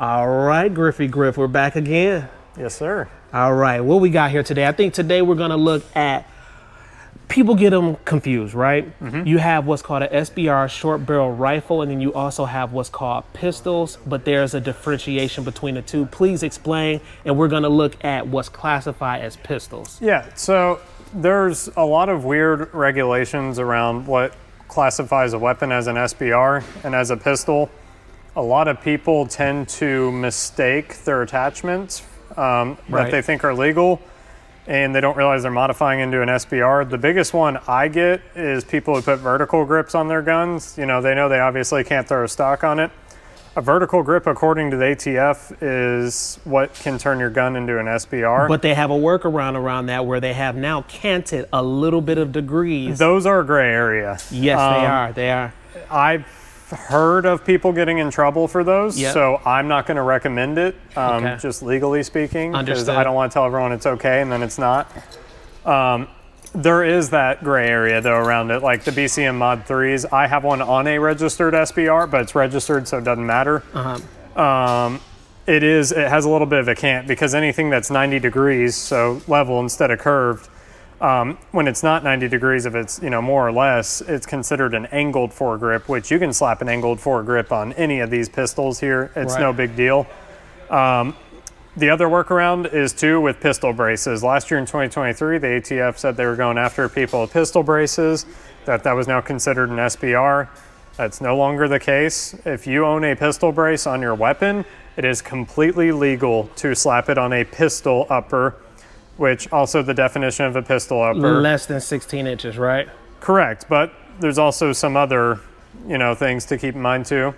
All right, Griffey Griff, we're back again. Yes, sir. All right, what we got here today? I think today we're gonna look at, people get them confused, right? You have what's called an SBR, short barrel rifle, and then you also have what's called pistols, but there's a differentiation between the two. Please explain, and we're gonna look at what's classified as pistols. Yeah, so there's a lot of weird regulations around what classifies a weapon as an SBR and as a pistol. A lot of people tend to mistake their attachments that they think are legal, and they don't realize they're modifying into an SBR. The biggest one I get is people who put vertical grips on their guns. You know, they obviously can't throw stock on it. A vertical grip, according to the ATF, is what can turn your gun into an SBR. But they have a workaround around that where they have now canted a little bit of degrees. Those are a gray area. Yes, they are. I've heard of people getting in trouble for those, so I'm not going to recommend it, just legally speaking, because I don't want to tell everyone it's okay and then it's not. There is that gray area though around it, like the BCM Mod 3s. I have one on a registered SBR, but it's registered, so it doesn't matter. It has a little bit of a cant, because anything that's 90 degrees, so level instead of curved, when it's not 90 degrees, if it's more or less, it's considered an angled foregrip, which you can slap an angled foregrip on any of these pistols here. It's no big deal. The other workaround is too with pistol braces. Last year in 2023, the ATF said they were going after people with pistol braces, that was now considered an SBR. That's no longer the case. If you own a pistol brace on your weapon, it is completely legal to slap it on a pistol upper, which also the definition of a pistol upper. Less than 16 inches, right? Correct, but there's also some other, things to keep in mind too.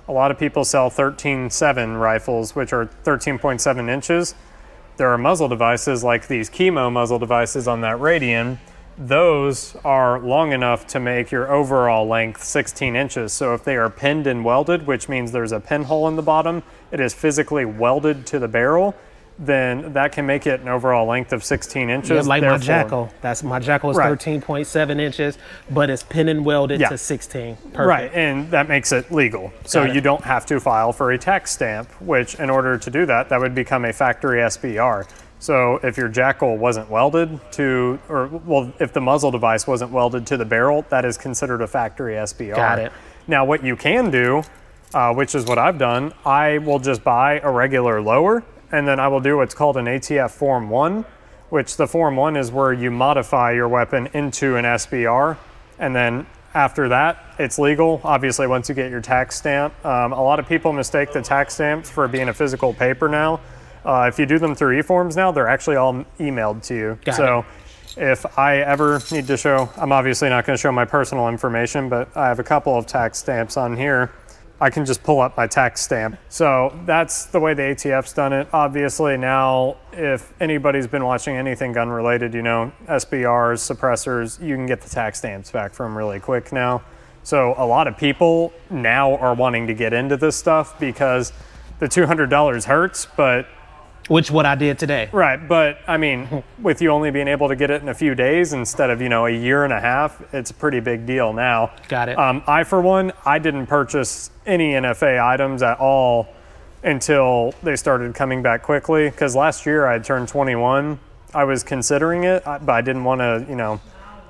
A lot of people sell 13.7 rifles, which are 13.7 inches. There are muzzle devices like these chemo muzzle devices on that Radian. Those are long enough to make your overall length 16 inches. So if they are pinned and welded, which means there's a pinhole in the bottom, it is physically welded to the barrel, then that can make it an overall length of 16 inches. Yeah, like my Jackal. My Jackal is 13.7 inches, but it's pin and welded to 16. Perfect. Right, and that makes it legal. So you don't have to file for a tax stamp, which in order to do that, that would become a factory SBR. So if your Jackal wasn't welded to, if the muzzle device wasn't welded to the barrel, that is considered a factory SBR. Got it. Now what you can do, which is what I've done, I will just buy a regular lower, and then I will do what's called an ATF Form 1, which the Form 1 is where you modify your weapon into an SBR. And then after that, it's legal, obviously, once you get your tax stamp. A lot of people mistake the tax stamps for being a physical paper now. If you do them through e-forms now, they're actually all emailed to you. So if I ever need to show, I'm obviously not going to show my personal information, but I have a couple of tax stamps on here. I can just pull up my tax stamp. So that's the way the ATF's done it. Obviously now, if anybody's been watching anything gun related, SBRs, suppressors, you can get the tax stamps back from really quick now. So a lot of people now are wanting to get into this stuff because the $200 hurts, but which what I did today. Right, but I mean, with you only being able to get it in a few days instead of, a year and a half, it's a pretty big deal now. Got it. I, for one, I didn't purchase any NFA items at all until they started coming back quickly, because last year I had turned 21. I was considering it, but I didn't want to,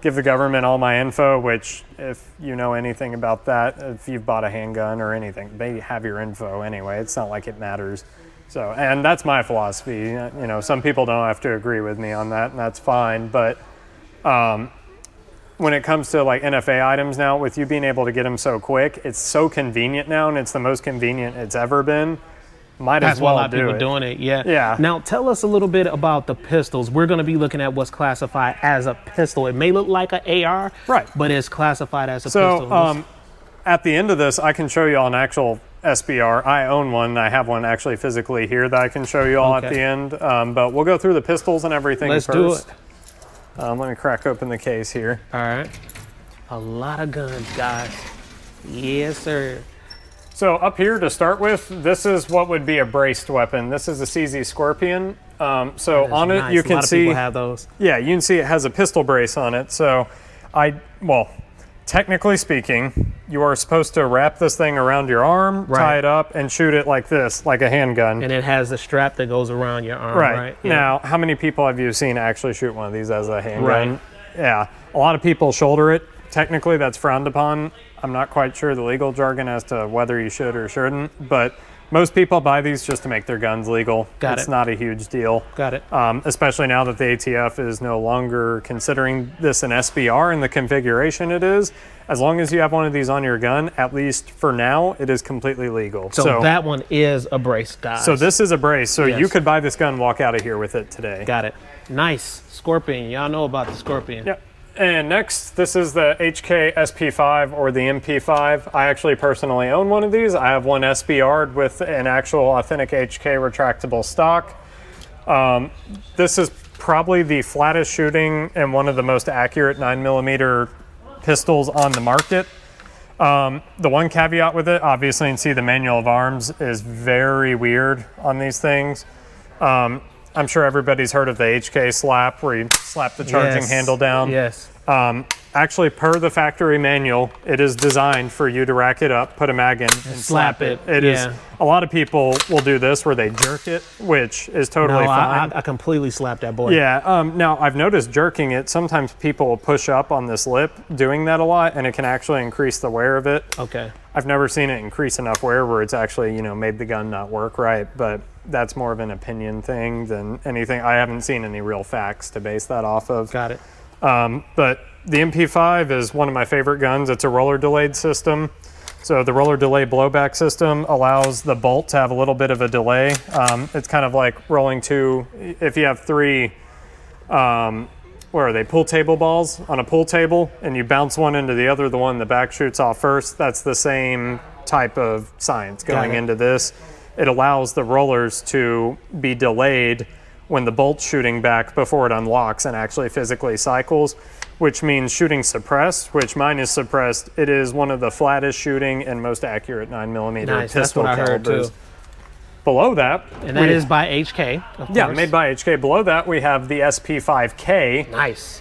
give the government all my info, which if you know anything about that, if you've bought a handgun or anything, they have your info anyway. It's not like it matters. So, and that's my philosophy. Some people don't have to agree with me on that, and that's fine. But when it comes to like NFA items now, with you being able to get them so quick, it's so convenient now, and it's the most convenient it's ever been. Might as well do it. That's why a lot of people doing it, yeah. Now, tell us a little bit about the pistols. We're going to be looking at what's classified as a pistol. It may look like an AR, but it's classified as a pistol. So, at the end of this, I can show you all an actual SBR. I own one. I have one actually physically here that I can show you all at the end. But we'll go through the pistols and everything first. Let's do it. Let me crack open the case here. All right. A lot of guns, guys. Yes, sir. So up here to start with, this is what would be a braced weapon. This is a CZ Scorpion. So on it, you can see, people have those. Yeah, you can see it has a pistol brace on it. So technically speaking, you are supposed to wrap this thing around your arm, tie it up, and shoot it like this, like a handgun. And it has the strap that goes around your arm, right? Yeah. Now, how many people have you seen actually shoot one of these as a handgun? Yeah, a lot of people shoulder it. Technically, that's frowned upon. I'm not quite sure the legal jargon as to whether you should or shouldn't, but most people buy these just to make their guns legal. It's not a huge deal. Got it. Especially now that the ATF is no longer considering this an SBR in the configuration it is. As long as you have one of these on your gun, at least for now, it is completely legal. So that one is a brace, guys. So this is a brace. So you could buy this gun and walk out of here with it today. Got it. Nice. Scorpion. Y'all know about the Scorpion. Yep. And next, this is the HK SP5 or the MP5. I actually personally own one of these. I have one SBR'd with an actual authentic HK retractable stock. This is probably the flattest shooting and one of the most accurate 9mm pistols on the market. The one caveat with it, obviously, you can see the manual of arms is very weird on these things. I'm sure everybody's heard of the HK slap, where you slap the charging handle down. Yes. Actually, per the factory manual, it is designed for you to rack it up, put a mag in, and slap it. It is. A lot of people will do this where they jerk it, which is totally fine. I completely slapped that boy. Yeah. Now, I've noticed jerking it, sometimes people will push up on this lip doing that a lot, and it can actually increase the wear of it. Okay. I've never seen it increase enough wear where it's actually, made the gun not work right, but that's more of an opinion thing than anything. I haven't seen any real facts to base that off of. Got it. But the MP5 is one of my favorite guns. It's a roller delayed system. So the roller delay blowback system allows the bolt to have a little bit of a delay. It's kind of like rolling two, if you have three, what are they, pool table balls on a pool table, and you bounce one into the other, the one in the back shoots off first. That's the same type of science going into this. It allows the rollers to be delayed when the bolt's shooting back before it unlocks and actually physically cycles, which means shooting suppressed, which mine is suppressed. It is one of the flattest shooting and most accurate 9mm pistol calibers. Below that, and that is by HK, of course. Yeah, made by HK. Below that, we have the SP5K. Nice.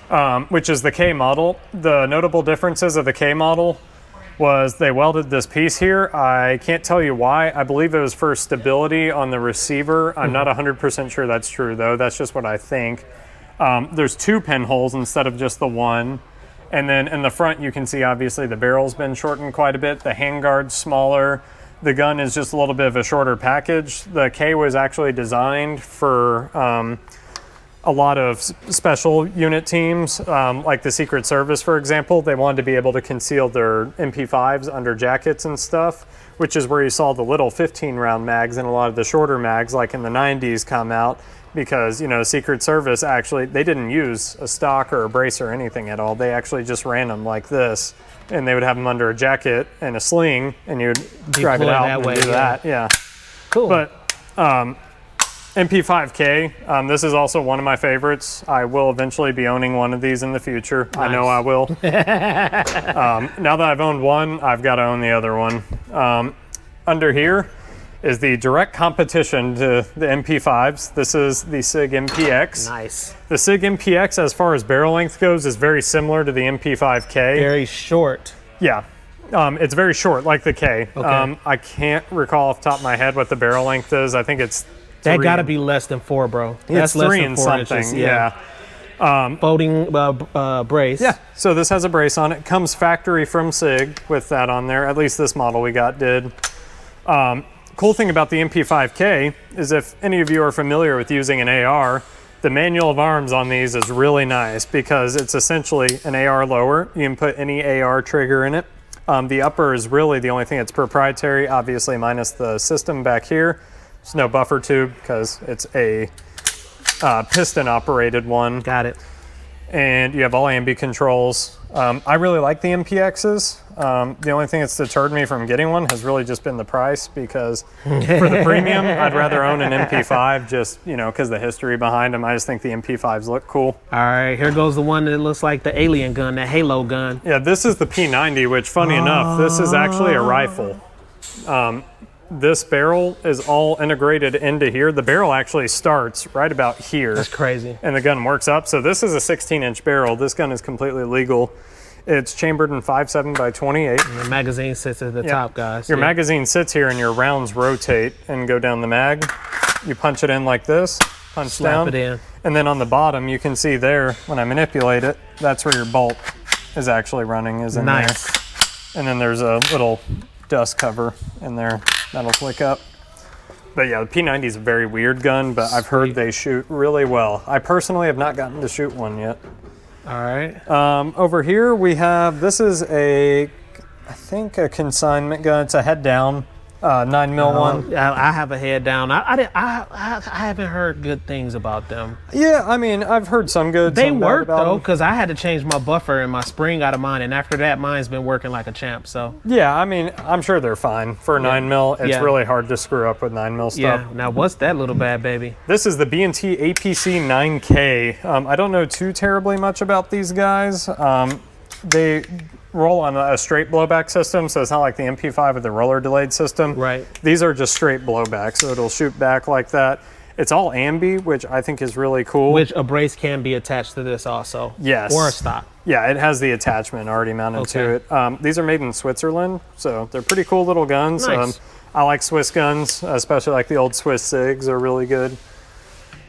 Which is the K model. The notable differences of the K model was they welded this piece here. I can't tell you why. I believe it was for stability on the receiver. I'm not 100% sure that's true, though. That's just what I think. There's two pinholes instead of just the one. And then in the front, you can see, obviously, the barrel's been shortened quite a bit. The handguard's smaller. The gun is just a little bit of a shorter package. The K was actually designed for a lot of special unit teams, like the Secret Service, for example. They wanted to be able to conceal their MP5s under jackets and stuff, which is where you saw the little 15-round mags and a lot of the shorter mags, like in the 90s, come out. Because, Secret Service actually, they didn't use a stock or a brace or anything at all. They actually just ran them like this. And they would have them under a jacket and a sling, and you'd drive it out and do that. Yeah. Cool. But MP5K, this is also one of my favorites. I will eventually be owning one of these in the future. Nice. I know I will. Now that I've owned one, I've got to own the other one. Under here is the direct competition to the MP5s. This is the SIG MPX. Nice. The SIG MPX, as far as barrel length goes, is very similar to the MP5K. Very short. Yeah. It's very short, like the K. Okay. I can't recall off the top of my head what the barrel length is. I think it's that got to be less than 4, bro. That's less three than and 4 something. inches. Yeah. Folding brace. Yeah. So this has a brace on it. Comes factory from SIG with that on there. At least this model we got did. Cool thing about the MP5K is if any of you are familiar with using an AR, the manual of arms on these is really nice because it's essentially an AR lower. You can put any AR trigger in it. The upper is really the only thing that's proprietary, obviously minus the system back here. There's no buffer tube because it's a piston operated one. Got it. And you have all ambi controls. I really like the MPXs. The only thing that's deterred me from getting one has really just been the price, because for the premium, I'd rather own an MP5 just, because the history behind them. I just think the MP5s look cool. All right, here goes the one that looks like the alien gun, that Halo gun. Yeah, this is the P90, which, funny enough, this is actually a rifle. This barrel is all integrated into here. The barrel actually starts right about here. That's crazy. And the gun works up. So this is a 16-inch barrel. This gun is completely legal It's chambered in 5.7 by 28. And the magazine sits at the top, guys. Your magazine sits here and your rounds rotate and go down the mag. You punch it in like this, punch down. Slap it in. And then on the bottom, you can see there, when I manipulate it, that's where your bolt is actually running, is in there. And then there's a little dust cover in there that'll flick up. But yeah, the P90 is a very weird gun, but I've heard they shoot really well. I personally have not gotten to shoot one yet. All right. Over here we have, this is I think a consignment gun. It's a head down 9mm one. I have a head down. I haven't heard good things about them. Yeah, I mean, I've heard some good. They work though, because I had to change my buffer and my spring out of mine, and after that, mine's been working like a champ. So yeah, I mean, I'm sure they're fine for 9mm. It's really hard to screw up with 9mm stuff. Yeah. Now, what's that little bad baby? This is the B&T APC 9K. I don't know too terribly much about these guys. They roll on a straight blowback system, so it's not like the MP5 with the roller delayed system. Right. These are just straight blowback, so it'll shoot back like that. It's all ambi, which I think is really cool. Which a brace can be attached to this also. Yes. Or a stock. Yeah, it has the attachment already mounted to it. These are made in Switzerland, so they're pretty cool little guns. Nice. I like Swiss guns, especially like the old Swiss SIGs are really good.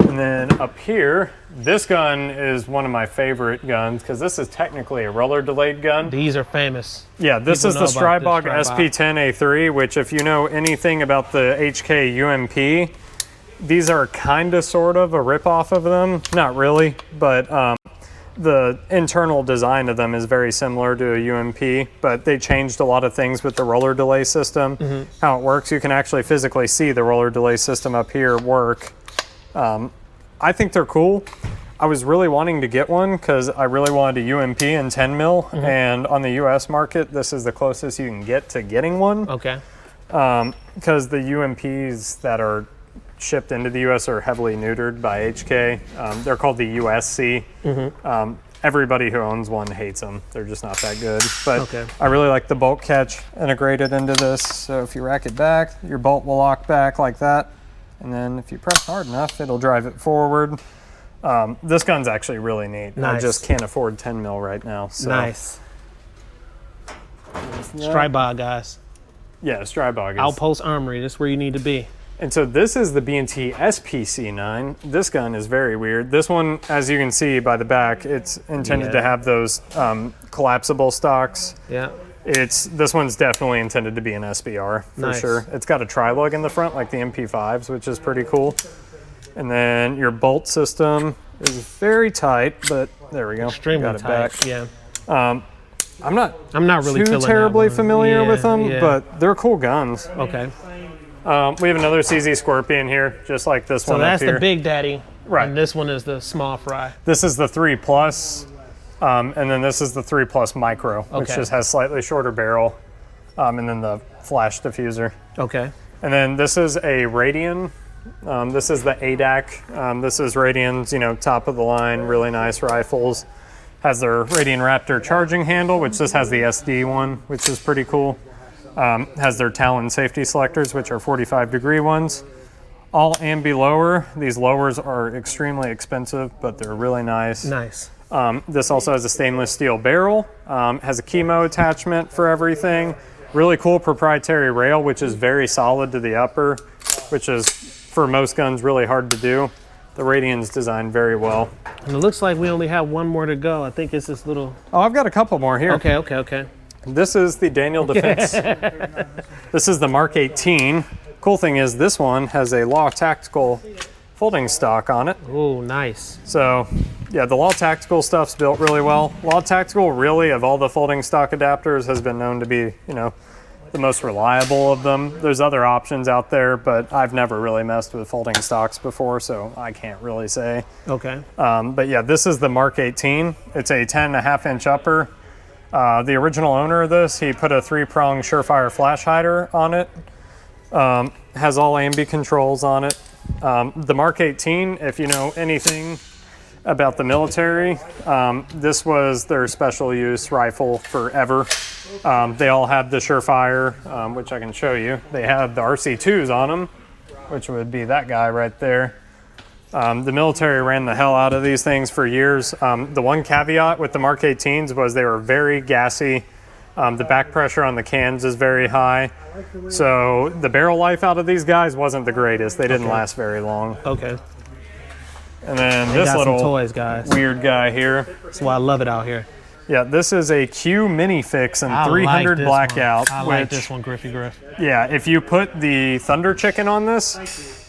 And then up here, this gun is one of my favorite guns because this is technically a roller delayed gun. These are famous. Yeah, this is the Strybog SP10A3, which if you know anything about the HK UMP, these are kind of sort of a ripoff of them. Not really, but the internal design of them is very similar to a UMP, but they changed a lot of things with the roller delay system. How it works, you can actually physically see the roller delay system up here work. I think they're cool. I was really wanting to get one because I really wanted a UMP in 10mm, and on the US market, this is the closest you can get to getting one. Okay. Because the UMPs that are shipped into the US are heavily neutered by HK. They're called the USC. Everybody who owns one hates them. They're just not that good. But I really like the bolt catch integrated into this. So if you rack it back, your bolt will lock back like that. And then if you press hard enough, it'll drive it forward. This gun's actually really neat. Nice. I just can't afford 10mm right now. So. Nice. Strybog, guys. Yeah, Strybog. Outpost Armory. That's where you need to be. And so this is the B&T SPC9. This gun is very weird. This one, as you can see by the back, it's intended to have those collapsible stocks. Yeah. This one's definitely intended to be an SBR for sure. It's got a tri-lug in the front like the MP5s, which is pretty cool. And then your bolt system is very tight, but there we go. Extremely tight. Back. Yeah. I'm not really too terribly familiar with them, but they're cool guns. Okay. We have another CZ Scorpion here, just like this one. So that's up here. the big daddy, right? And this one is the small fry. This is the 3 Plus. And then this is the 3 Plus Micro, which just has slightly shorter barrel, and then the flash diffuser. Okay. And then this is a Radian. This is the ADAC. This is Radian's, top of the line, really nice rifles. Has their Radian Raptor charging handle, which this has the SD one, which is pretty cool. Has their Talon safety selectors, which are 45-degree ones. All ambi lower. These lowers are extremely expensive, but they're really nice. Nice. This also has a stainless steel barrel, has a chemo attachment for everything. Really cool proprietary rail, which is very solid to the upper, which is, for most guns, really hard to do. The Radian's designed very well. And it looks like we only have one more to go. I think it's this little... Oh, I've got a couple more here. Okay. This is the Daniel Defense. This is the Mark 18. Cool thing is this one has a Law Tactical folding stock on it. Oh, nice. So, yeah, the Law Tactical stuff's built really well. Law Tactical, really, of all the folding stock adapters, has been known to be, the most reliable of them. There's other options out there, but I've never really messed with folding stocks before, so I can't really say. Okay. But yeah, this is the Mark 18. It's a 10.5-inch upper. The original owner of this, he put a 3-prong Surefire flash hider on it. Has all ambi controls on it. The Mark 18, if you know anything about the military, this was their special use rifle forever. They all have the Surefire, which I can show you. They have the RC2s on them, which would be that guy right there. The military ran the hell out of these things for years. The one caveat with the Mark 18s was they were very gassy. The back pressure on the cans is very high. So the barrel life out of these guys wasn't the greatest. They didn't last very long. Okay. And then this little toys, guys. Weird guy here. That's why I love it out here. Yeah, this is a Q mini fix in 300 blackout. I like this one, Griffy Griff. Yeah, if you put the Thunder Chicken on this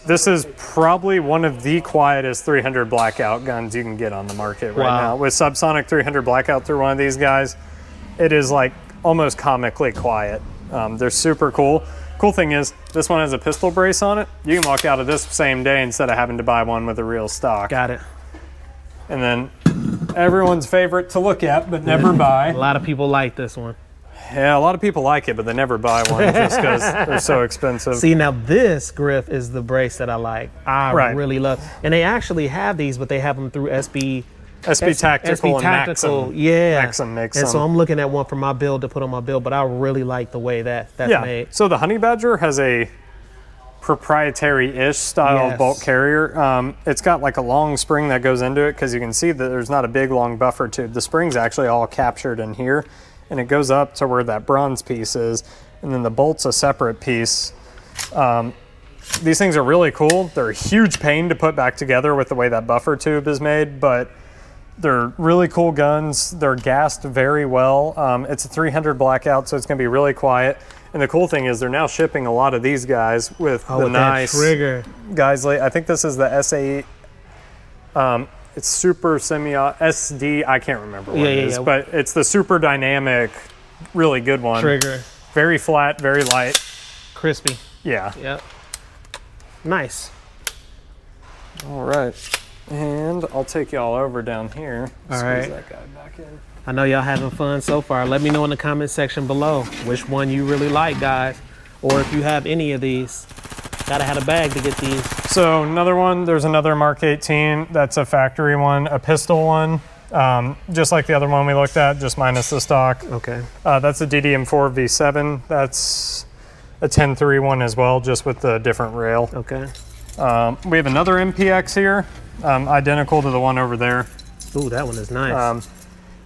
is probably one of the quietest 300 blackout guns you can get on the market right now. With subsonic 300 blackout through one of these guys, it is like almost comically quiet. They're super cool. Cool thing is, this one has a pistol brace on it. You can walk out of this same day instead of having to buy one with a real stock. Got it. And then everyone's favorite to look at, but never buy. A lot of people like this one. Yeah, a lot of people like it, but they never buy one just because they're so expensive. See, now this, Griff, is the brace that I like. I really love. And they actually have these, but they have them through SB Tactical and Maxim. Yeah. Maxim makes and them. So I'm looking at one for my build to put on my build, but I really like the way that's made. So the Honey Badger has a proprietary-ish style bolt carrier. It's got like a long spring that goes into it because you can see that there's not a big long buffer tube. The spring's actually all captured in here, and it goes up to where that bronze piece is, and then the bolt's a separate piece. These things are really cool. They're a huge pain to put back together with the way that buffer tube is made, but they're really cool guns. They're gassed very well. It's a 300 blackout, so it's gonna be really quiet. And the cool thing is they're now shipping a lot of these guys with the nice trigger. Guys, I think this is the SA, it's Super SD, I can't remember what it is, but it's the super dynamic, really good one. Trigger. Very flat, very light. Crispy. Yeah. Yep. Nice. All right. And I'll take y'all over down here. All right. Squeeze that guy back in. I know y'all having fun so far. Let me know in the comment section below which one you really like, guys. Or if you have any of these. Gotta have a bag to get these. So another one, there's another Mark 18. That's a factory one, a pistol one. Just like the other one we looked at, just minus the stock. Okay. That's a DDM4 V7. That's a 10-3 one as well, just with the different rail. Okay. We have another MPX here. Identical to the one over there. Ooh, that one is nice.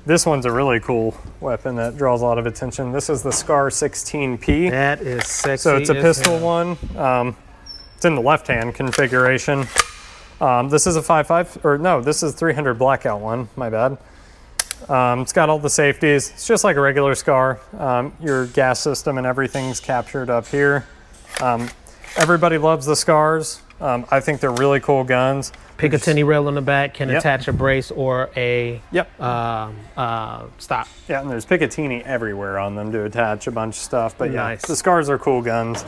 This one's a really cool weapon that draws a lot of attention. This is the Scar 16P. That is sexy. So it's a pistol one. It's in the left-hand configuration. This is a 5.5, or no, this is 300 blackout one, my bad. It's got all the safeties. It's just like a regular Scar. Your gas system and everything's captured up here. Everybody loves the Scars. I think they're really cool guns. Picatinny rail on the back can attach a brace or a stop. Yeah, and there's Picatinny everywhere on them to attach a bunch of stuff. But nice. The Scars are cool guns.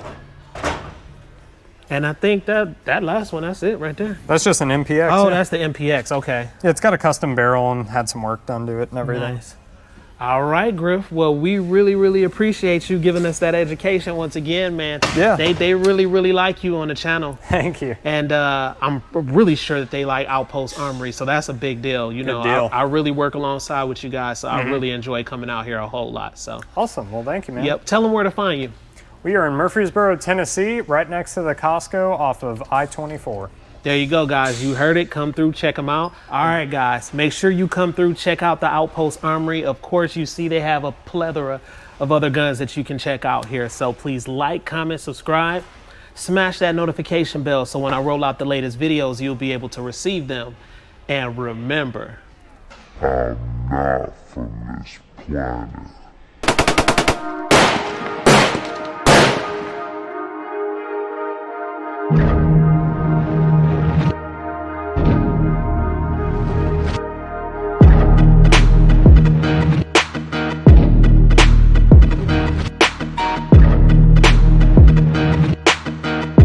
And I think that last one, that's it right there. That's just an MPX. Oh, that's the MPX, okay. Yeah, it's got a custom barrel and had some work done to it and everything. Nice. All right, Griff. Well, we really, really appreciate you giving us that education once again, man. Yeah. They really, really like you on the channel. Thank you. And I'm really sure that they like Outpost Armory, so that's a big deal. You know, deal. I really work alongside with you guys, so I really enjoy coming out here a whole lot. So awesome. Well, thank you, man. Yep. Tell them where to find you. We are in Murfreesboro, Tennessee, right next to the Costco off of I-24. There you go, guys. You heard it. Come through, check them out. All right, guys. Make sure you come through, check out the Outpost Armory. Of course, you see they have a plethora of other guns that you can check out here. So please like, comment, subscribe. Smash that notification bell so when I roll out the latest videos, you'll be able to receive them. And remember, I'm not from this planet.